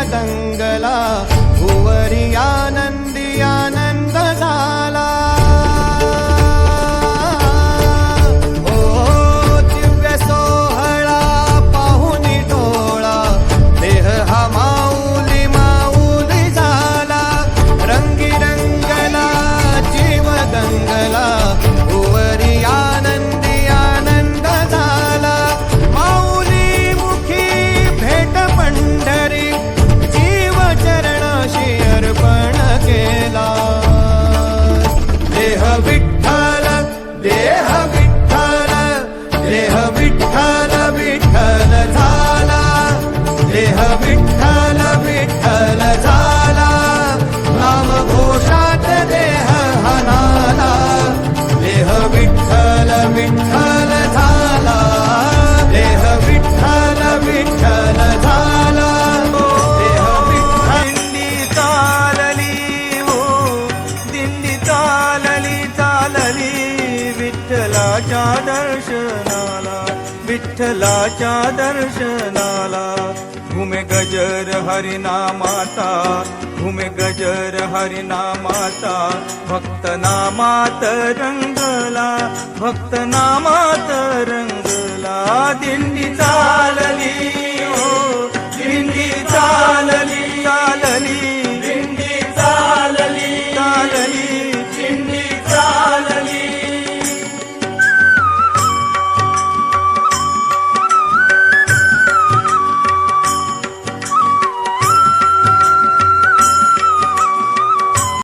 दंगला, भुवरी आनंदी आनंद झाला। ओ दिव्य सोहळा पाहुनी डोळा, देह हा माऊली माऊली झाला। रंगी रंगला जीव दंगला, भुवरी आनंदी आनंद झाला। माऊली मुखी भेट पंढरी, जीव चरणाशी अर्पण केला। देह विठ्ठल देह विठ्ठल, देह विठ्ठल विठ्ठल झाला। देह विठ्ठल विठ्ठल झाला, नाम घोषात देह हनाला। देह विठ्ठल विठ्ठल झाला, देह विठ्ठल विठ्ठल झाला। देह विठ्ठल दिंडी चालली हो, दिंडी चालली चालली विठ्ठलाच्या दर्शनाला, विठ्ठलाच्या दर्शनाला। घुमे गजर हरिनामाचा, घुमे गजर हरिनामाचा, भक्त नामात रंगला, भक्त नामात रंगला। दिंडी चालली हो, दिंडी चालली